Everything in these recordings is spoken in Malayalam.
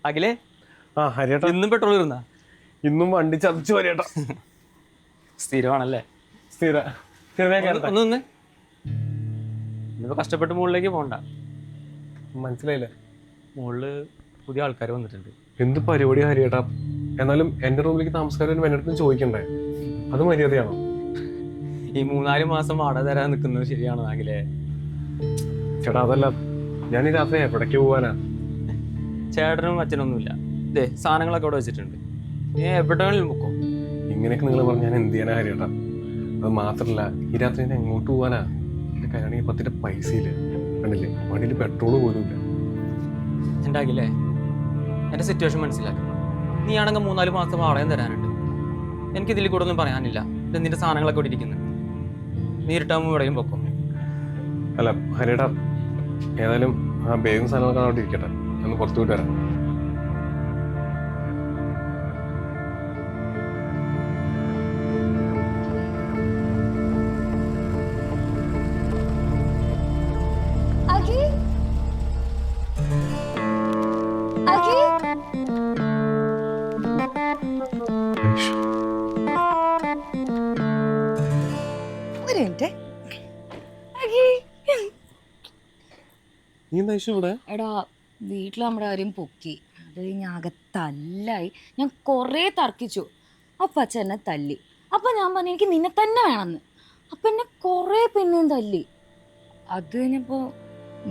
അഖിലേ, ആ ഹരിയേട്ടാ, ഇന്നും പെട്രോൾ ഇരുന്നാ? ഇന്നും വണ്ടി ചതച്ചു ഹരിയേട്ടാ. സ്ഥിരമാണല്ലേ? ഒന്ന് ഇന്നിപ്പോ കഷ്ടപ്പെട്ട് മുകളിലേക്ക് പോകണ്ട. മനസ്സിലായില്ല. മുകളില് പുതിയ ആൾക്കാർ വന്നിട്ടുണ്ട്. എന്ത് പരിപാടി ഹരിയേട്ടാ? എന്നാലും എന്റെ റൂമിലേക്ക് താമസക്കാരും എന്റെ അടുത്ത് ചോദിക്കണ്ടേ? അത് മര്യാദയാണോ? ഈ 3-4 മാസം വാടക തരാൻ നിൽക്കുന്നത് ശരിയാണോ അഖിലേ? ചേട്ടാ അതല്ല, ഞാൻ ഈ രാത്രി എവിടേക്ക് പോവാനാ? ചേട്ടനും അച്ഛനൊന്നുമില്ല. ഇതേ സാധനങ്ങളൊക്കെ അവിടെ വെച്ചിട്ടുണ്ട്, നീ എവിടെ വേണമെങ്കിലും പൊക്കോ. ഇങ്ങനെയൊക്കെ നിങ്ങൾ പറഞ്ഞാൽ ഞാൻ എന്ത് ചെയ്യാനാ ഹരിയേട്ടാ? അത് മാത്രല്ല, ഈ രാത്രി ഞാൻ എങ്ങോട്ട് പോവാനാ? എന്റെ കയ്യാണെങ്കിൽ 10 പൈസ ഇല്ല, കണ്ടില്ലേ? വണ്ടിയിൽ പെട്രോൾ പോലും ഇല്ല. എൻ്റെ അഖിലേ, എൻ്റെ സിറ്റുവേഷൻ മനസ്സിലാക്കി. നീ ആണെങ്കിൽ 3-4 മാസം വാടകം തരാനുണ്ട്. എനിക്ക് ഇതിൽ കൂടെ ഒന്നും പറയാനില്ല. ഇത് നിന്റെ സാധനങ്ങളൊക്കെ ഇവിടെ ഇരിക്കുന്നത്, നീ ഇരുട്ടാകുമ്പോൾ ഇവിടെയും പൊക്കോ. അല്ല ഹരിയേട്ടാ, ഏതായാലും ആ ബാഗും സാധനങ്ങളൊക്കെ അവിടെ ഇരിക്കട്ടെ, ഒന്ന് പുറത്തു വിട്ട് വരാം. നീ എന്താ ഇവിടെ? എടാ, വീട്ടിൽ നമ്മുടെ കാര്യം പൊക്കി, അത് കഴിഞ്ഞ് അകത്തല്ലായി. ഞാൻ കുറേ തർക്കിച്ചു. അപ്പൊ അച്ഛൻ എന്നെ തല്ലി. അപ്പൊ ഞാൻ പറഞ്ഞു എനിക്ക് നിന്നെ തന്നെ വേണമെന്ന്. അപ്പൊ എന്നെ കുറേ പിന്നെയും തല്ലി. അത് കഴിഞ്ഞപ്പോ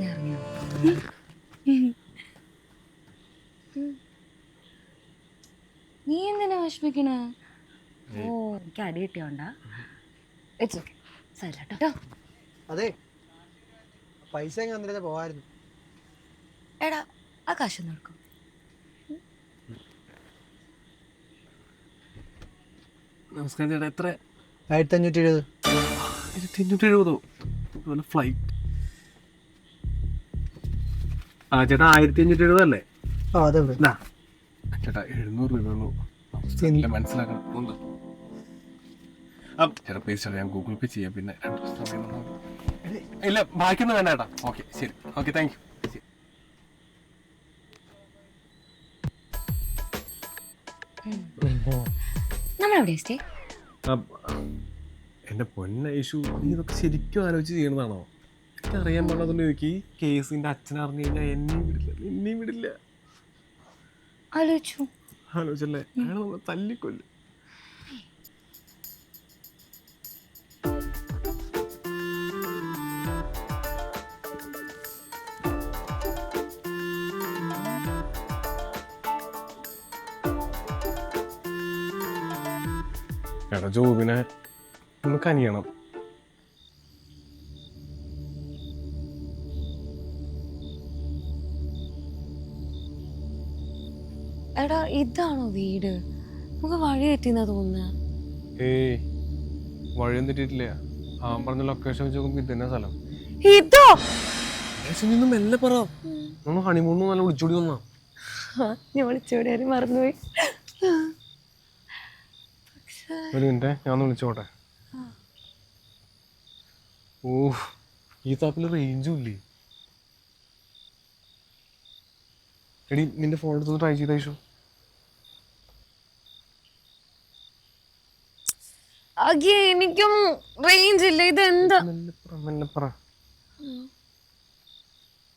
ഞാൻ ഇറങ്ങിയ. നീ എന്തിനാ വിഷമിക്കണേ? ഓ, എനിക്ക് അടി കിട്ടിയോണ്ടാ? It's okay, സാരട്ടോ. അതെ, പൈസ എങ്ങനെ പോവായിരുന്നു? എടാ, ആ കാശ് നടക്കും. നമസ്കാരം ചേട്ടാ. എത്ര? 1570. 1570 ഫ്ലൈറ്റ്? ആ ചേട്ടാ, 1570 അല്ലേ? ആ അതെ ചേട്ടാ, 700 രൂപയുള്ളൂ. മനസ്സിലാക്കണം ചേട്ടാ, പ്ലീസ് ചേട്ടാ, ഞാൻ ഗൂഗിൾ പേ ചെയ്യാം. പിന്നെ 2 ദിവസം സമയം ഇല്ല, ബാക്കിയൊന്നും വേണ്ട ചേട്ടാ. ഓക്കെ ശരി, ഓക്കെ, താങ്ക് യു. നമ്മളെവിടെ സ്റ്റേ? എന്റെ പൊന്നൈഷു, നീ ഇതൊക്കെ ശരിക്കും ആലോചിച്ച് ചെയ്യണതാണോ? എനിക്കറിയാൻ പാടില്ല. ഈ കേസിന്റെ അച്ഛൻ അറിഞ്ഞു കഴിഞ്ഞാൽ എന്നെയും വിടില്ല. ആലോചിച്ചല്ലേ, അയാൾ നമ്മളെ തല്ലിക്കൊല്ലും. എടാ ജോബിനെ ഒന്ന് കനിയണം. എടാ, ഇതാണോ വീട്? നമുക്ക് വഴി തെറ്റിന്നാ തോന്നുന്നേ. ഏയ്, വഴിയൊന്നും തെറ്റിയിട്ടില്ല. ആ പറഞ്ഞ ലൊക്കേഷൻ വെച്ച് നോക്കുമ്പോ ഇതന്നെ സ്ഥലം. ഇതോ? മെല്ലെ പറ, നമ്മൾ ഹണിമൂണിന് നല്ല വിളിച്ചോടി വന്നാ. ഞാൻ വിളിച്ചോടി മറന്നുപോയി. ഒരു മിനിറ്റ്, ഞാൻ ഒന്ന് വിളിച്ചോട്ടെ. ഓ, ഈ താപ്പിൽ റേഞ്ചും ഇല്ലേ? എടി, നിന്റെ ഫോൺ എടുത്തൊന്ന് ട്രൈ ചെയ്ത ഇഷു. എനിക്കും റേഞ്ച് ഇല്ല. ഇതെന്താ?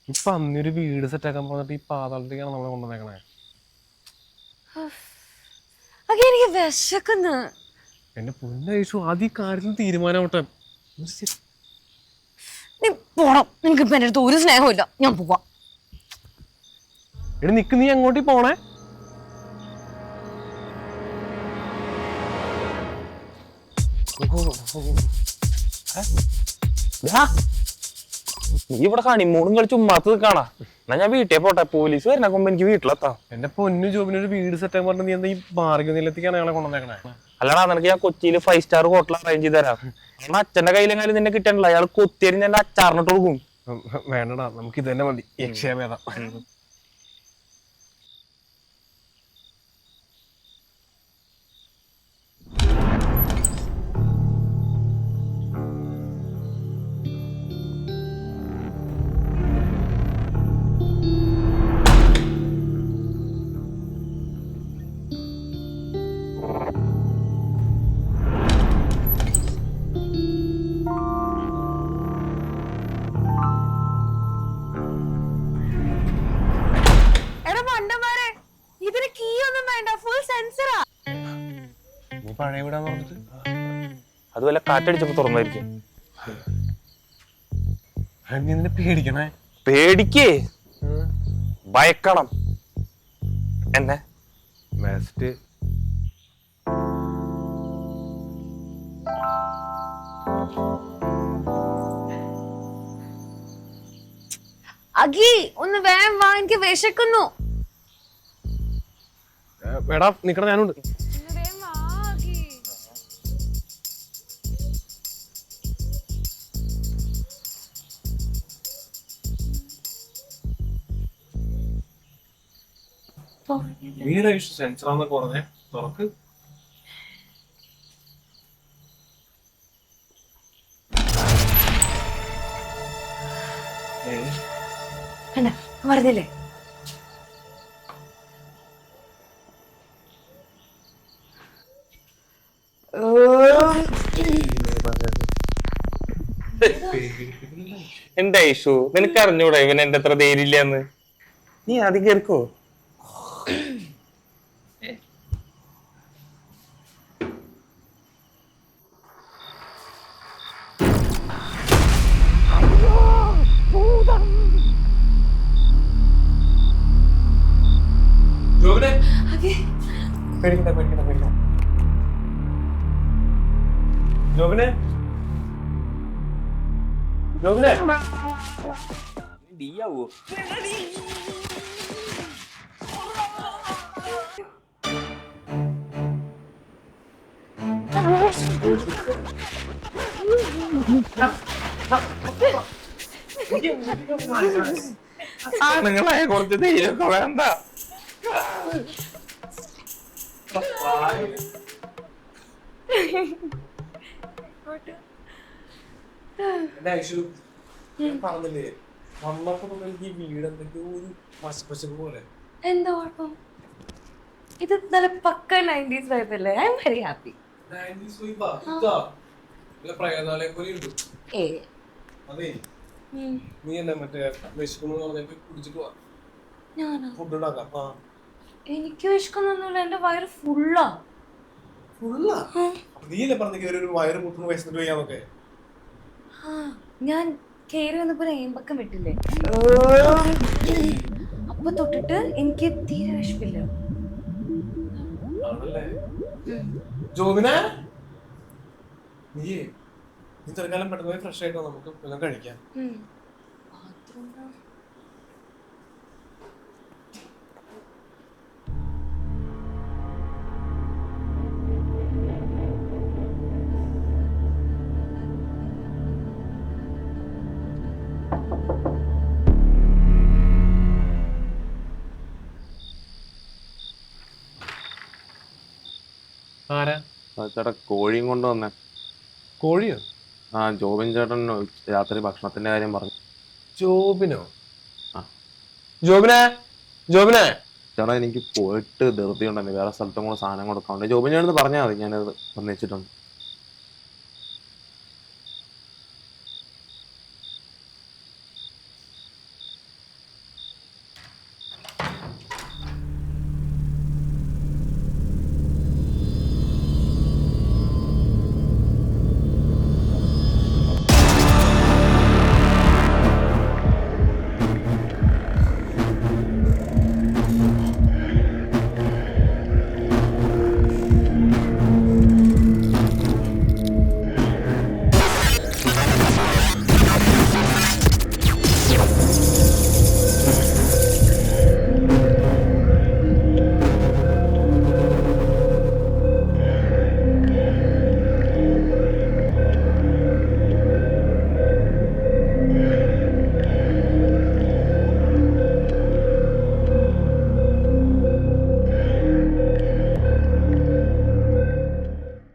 ഇപ്പൊ അന്നൊരു വീട് സെറ്റ് ആക്കാൻ പോന്നിട്ട് ഈ പാതാളത്തേക്കാണ് നമ്മളെ കൊണ്ടുവന്നേക്കണേ. എനിക്ക് വിശക്കുന്നു. എന്റെ പൊന്നൈഷു, ആദ്യം ഈ കാര്യത്തിൽ തീരുമാനമാവട്ടെ. നീ പോണം. നിനക്കിപ്പോ എന്റെ അടുത്ത് ഒരു സ്നേഹമില്ല. ഞാൻ പോവാ. എടി നിക്ക്, നീ എങ്ങോട്ടീ പോണേ? നീ ഇവിടെ ഹണിമൂണും കളിച്ച് ഉമ്മാത്തത് കാണാ. എന്നാ ഞാൻ വീട്ടിൽ പോട്ടെ, പോലീസ് വരുന്ന കൊമ്പ് എനിക്ക് വീട്ടിലെത്താം. എന്റെ പൊന്നു ജോബിനൊരു വീട് സെറ്റ് ആക്കാൻ പറഞ്ഞ നീ എന്താ ഈ മാർഗനിലത്തേക്കാണ് ഞങ്ങളെ കൊണ്ടുവന്നേക്കണേ? അല്ലടാ, നിനക്ക് ഞാൻ കൊച്ചിയിൽ 5 സ്റ്റാർ ഹോട്ടൽ അറേഞ്ച് ചെയ്ത് തരാം. കാരണം അച്ഛന്റെ കയ്യിലെങ്കിലും നിന്നെ കിട്ടണ്ടല്ലോ. അയാൾ കൊത്തിയരിഞ്ഞ് എന്റെ അച്ചാറിനിട്ട് കൊടുക്കും. വേണ്ടടാ, നമുക്ക് ഇത് തന്നെ മതി. യക്ഷയമേധ. ഇതിന് കീ ഒന്നും വേണ്ട, ഫുൾ സെൻസറാ. നീ പഴയ വീടാന്ന് പറഞ്ഞിട്ട് അതുപോലെ കാറ്റടിച്ചപ്പോ തുറന്നായിരിക്കും. നീ നിന്നെ പേടിക്കണേ? പേടിക്കേ, ഭയക്കണം എന്നെ. ബെസ്റ്റ്. അഗി ഒന്ന് വേഗം വാ, എനിക്ക് വിശക്കുന്നു. എടാ നിക്കണ ഞാനുണ്ട്. വീട് സെൻസറാന്നൊക്കെ പറഞ്ഞേ, തുറക്ക്. പറഞ്ഞില്ലേ എന്റെ ഐഷു, നിനക്ക് അറിഞ്ഞൂടാ ഇവൻ എന്റെ അത്ര ധൈര്യമില്ലെന്ന്? നീ ആദ്യം കേൾക്കോ? പേടിക്കണ്ട പേടിക്കണ്ട പേടിക്കണ്ട. ജോബിനെ, ജോബിനെ. ഡീയാവോ? നിങ്ങളെ കുറച്ച് ധൈര്യമൊക്കെ വേണ്ട. പറഞ്ഞില്ലേ വന്നപ്പോ എനിക്ക് ഈ വീട് എന്തൊക്കെയോ ഒരു മശപ്പശപ്പ് പോലെ. എന്താ കുഴപ്പം? ഇത് നല്ല പക്ക 90s വൈബ് അല്ലേ? I am very happy. ഏ അതെ, നീ എന്നെ മറ്റേ വിശക്കുന്നു പറഞ്ഞപ്പോ കുടിച്ചിട്ട് പോവാ, ഞാനാ? ഫുഡ് ഉണ്ടാക്കാം. എനിക്ക് വിശക്കുന്നൊന്നുമില്ല, എന്റെ വയറ് ഫുള്ളാ. ഫുള്ളാ? നീ അല്ലേ പറഞ്ഞ ഒരു വയറ് മുട്ടുന്നു വയസ്സിട്ട് വയ്യാന്നൊക്കെ? ഞാൻ കേറി വന്നപ്പോ ഏമ്പക്കം വിട്ടില്ലേ, അപ്പൊ തൊട്ടിട്ട് എനിക്ക് തീരെ വിശപ്പില്ല. ജോബിനെ, നീ തൽക്കാലം പെട്ടെന്ന് പോയി ഫ്രഷ് ആയിട്ടോ, നമുക്ക് എല്ലാം കഴിക്കാം. ആരാ? ചേട്ടാ കോഴിയും കൊണ്ട് വന്നേ. കോഴിയോ? ആ, ജോബിൻ ചേട്ടൻ രാത്രി ഭക്ഷണത്തിന്റെ കാര്യം പറഞ്ഞു. ജോബിനോ? ജോബിനെ, ജോബിനെ. ചേട്ടാ എനിക്ക് പോയിട്ട് ധൃതി ഉണ്ടെന്ന്, വേറെ സ്ഥലത്തും കൂടെ സാധനം കൊടുക്കാറുണ്ട്. ജോബിൻ ചേട്ടൻ പറഞ്ഞാൽ മതി, ഞാനത് വന്നിച്ചിട്ടുണ്ട്.